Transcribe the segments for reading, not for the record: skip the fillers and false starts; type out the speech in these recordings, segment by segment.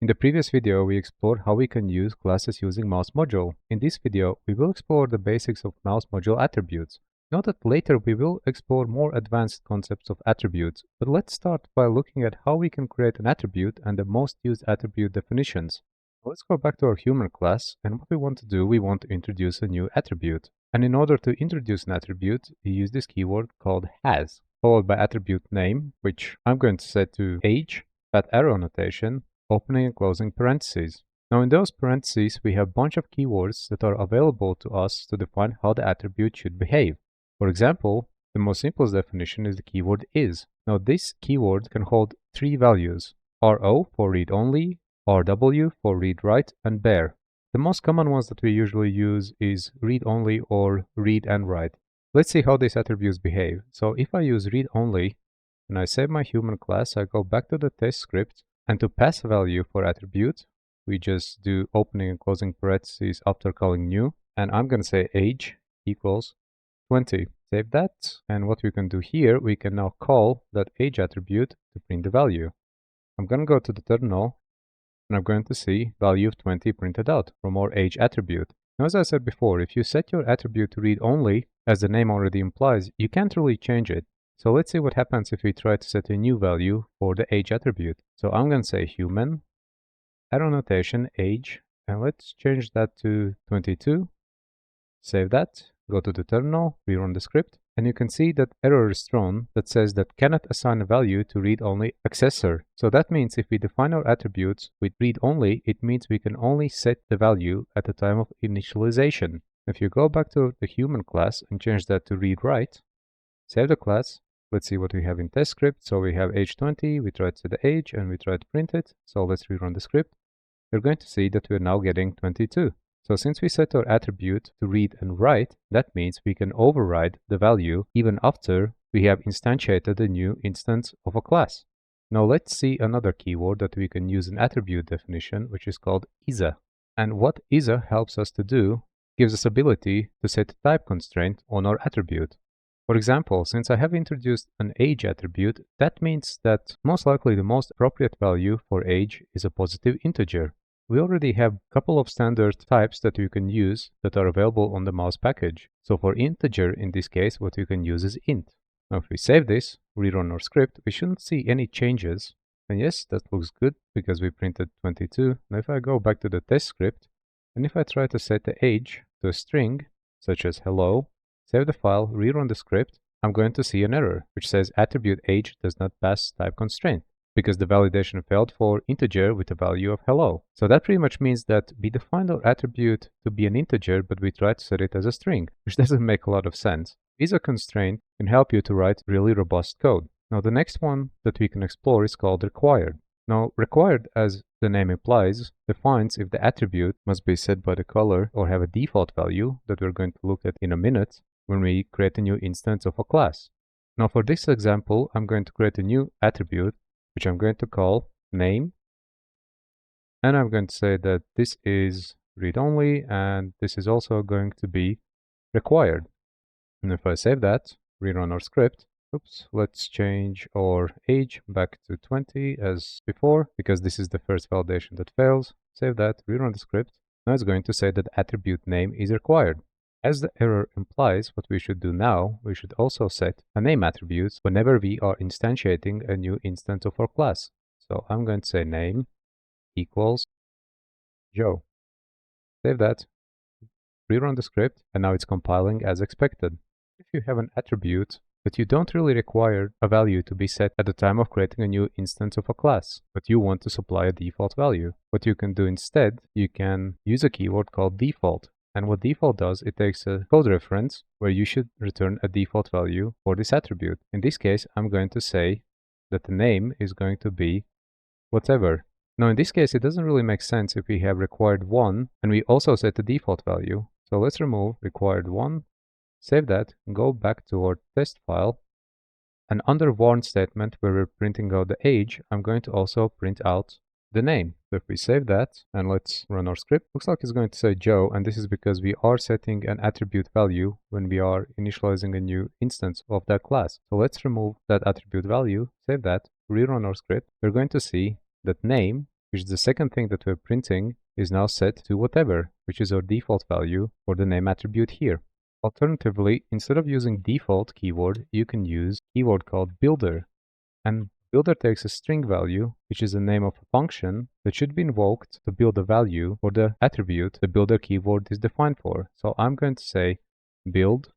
In the previous video, we explored how we can use classes using mouse module. In this video, we will explore the basics of mouse module attributes. Note that later we will explore more advanced concepts of attributes, but let's start by looking at how we can create an attribute and the most used attribute definitions. Let's go back to our human class, and what we want to do, we want to introduce a new attribute. And in order to introduce an attribute, we use this keyword called has, followed by attribute name, which I'm going to set to age, fat arrow notation, opening and closing parentheses. Now in those parentheses, we have a bunch of keywords that are available to us to define how the attribute should behave. For example, the most simplest definition is the keyword is. Now this keyword can hold three values: RO for read only, RW for read write, and bear. The most common ones that we usually use is read only or read and write. Let's see how these attributes behave. So if I use read only and I save my human class, I go back to the test script, and to pass a value for attribute, we just do opening and closing parentheses after calling new, and I'm going to say age equals 20. Save that, and what we can do here, we can now call that age attribute to print the value. I'm going to go to the terminal, and I'm going to see value of 20 printed out from our age attribute. Now, as I said before, if you set your attribute to read only, as the name already implies, you can't really change it. So let's see what happens if we try to set a new value for the age attribute. So I'm going to say human, arrow notation, age, and let's change that to 22. Save that, go to the terminal, rerun the script, and you can see that error is thrown that says that cannot assign a value to read-only accessor. So that means if we define our attributes with read-only, it means we can only set the value at the time of initialization. If you go back to the human class and change that to read-write, save the class. Let's see what we have in test script. So we have age 20, we try to set the age, and we try to print it. So let's rerun the script. You're going to see that we're now getting 22. So since we set our attribute to read and write, that means we can override the value even after we have instantiated a new instance of a class. Now let's see another keyword that we can use in attribute definition, which is called isa. And what isa helps us to do gives us ability to set a type constraint on our attribute. For example, since I have introduced an age attribute, that means that most likely the most appropriate value for age is a positive integer. We already have a couple of standard types that you can use that are available on the mouse package. So for integer, in this case, what you can use is int. Now if we save this, rerun our script, we shouldn't see any changes. And yes, that looks good because we printed 22. Now if I go back to the test script, and if I try to set the age to a string, such as hello, save the file, rerun the script, I'm going to see an error, which says attribute age does not pass type constraint, because the validation failed for integer with a value of hello. So that pretty much means that we defined our attribute to be an integer, but we tried to set it as a string, which doesn't make a lot of sense. Isa constraint can help you to write really robust code. Now the next one that we can explore is called required. Now required, as the name implies, defines if the attribute must be set by the color or have a default value that we're going to look at in a minute when we create a new instance of a class. Now for this example, I'm going to create a new attribute, which I'm going to call name. And I'm going to say that this is read-only, and this is also going to be required. And if I save that, rerun our script, let's change our age back to 20 as before, because this is the first validation that fails. Save that, rerun the script. Now it's going to say that attribute name is required. As the error implies, what we should do now, we should also set a name attribute whenever we are instantiating a new instance of our class. So I'm going to say name equals Joe. Save that, rerun the script, and now it's compiling as expected. If you have an attribute but you don't really require a value to be set at the time of creating a new instance of a class, but you want to supply a default value, what you can do instead, you can use a keyword called default. And what default does, it takes a code reference where you should return a default value for this attribute. In this case, I'm going to say that the name is going to be whatever. Now in this case, it doesn't really make sense if we have required 1 and we also set the default value. So let's remove required 1, save that, and go back to our test file. And under warn statement where we're printing out the age, I'm going to also print out the name. So if we save that and let's run our script, looks like it's going to say Joe, and this is because we are setting an attribute value when we are initializing a new instance of that class. So let's remove that attribute value, save that, rerun our script. We're going to see that name which is the second thing that we're printing, is now set to whatever, which is our default value for the name attribute here. Alternatively, instead of using default keyword, you can use keyword called builder. And builder takes a string value, which is the name of a function that should be invoked to build a value for the attribute the builder keyword is defined for. So I'm going to say build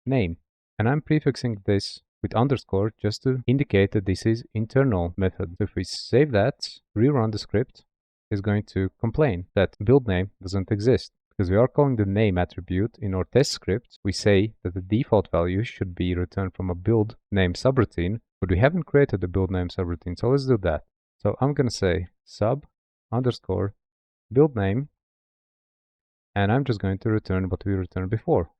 name, and I'm prefixing this with underscore just to indicate that this is internal method. So if we save that, rerun the script, is going to complain that build name doesn't exist. Because we are calling the name attribute in our test script, we say that the default value should be returned from a build name subroutine, but we haven't created the build name subroutine, so let's do that. So I'm going to say sub underscore build name, and I'm just going to return what we returned before,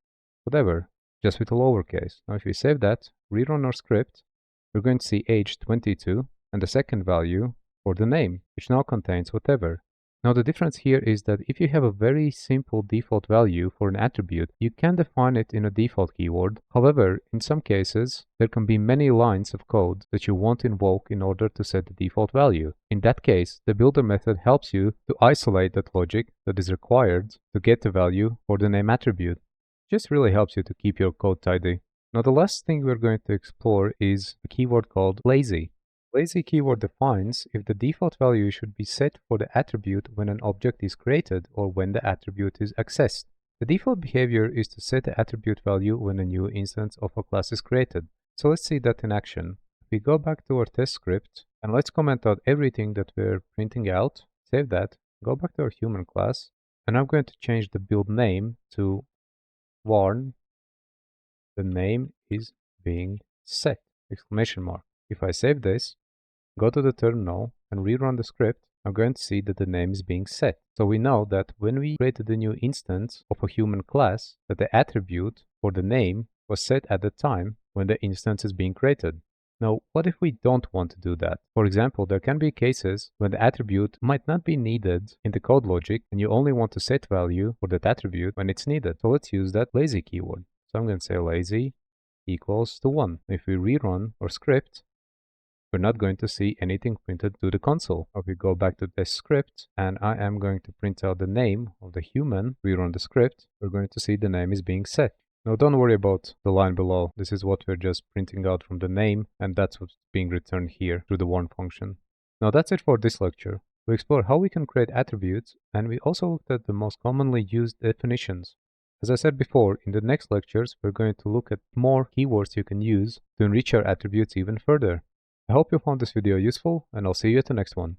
whatever, just with a lowercase. Now if we save that, rerun our script, we're going to see age 22 and the second value for the name, which now contains whatever. Now the difference here is that if you have a very simple default value for an attribute, you can define it in a default keyword. However, in some cases, there can be many lines of code that you won't invoke in order to set the default value. In that case, the builder method helps you to isolate that logic that is required to get the value for the name attribute. It just really helps you to keep your code tidy. Now the last thing we're going to explore is a keyword called lazy. Lazy keyword defines if the default value should be set for the attribute when an object is created or when the attribute is accessed. The default behavior is to set the attribute value when a new instance of a class is created. So let's see that in action. If we go back to our test script and let's comment out everything that we're printing out, save that, go back to our human class, and I'm going to change the build name to warn the name is being set, exclamation mark. If I save this, go to the terminal and rerun the script, I'm going to see that the name is being set. So we know that when we created a new instance of a human class, that the attribute for the name was set at the time when the instance is being created. Now, what if we don't want to do that? For example, there can be cases when the attribute might not be needed in the code logic and you only want to set value for that attribute when it's needed. So let's use that lazy keyword. So I'm going to say lazy equals to 1. If we rerun our script, we're not going to see anything printed to the console. If we go back to this script and I am going to print out the name of the human, rerun the script, we're going to see the name is being set. Now don't worry about the line below. This is what we're just printing out from the name, and that's what's being returned here through the warn function. Now that's it for this lecture. We explored how we can create attributes, and we also looked at the most commonly used definitions. As I said before, in the next lectures, we're going to look at more keywords you can use to enrich your attributes even further. I hope you found this video useful, and I'll see you at the next one.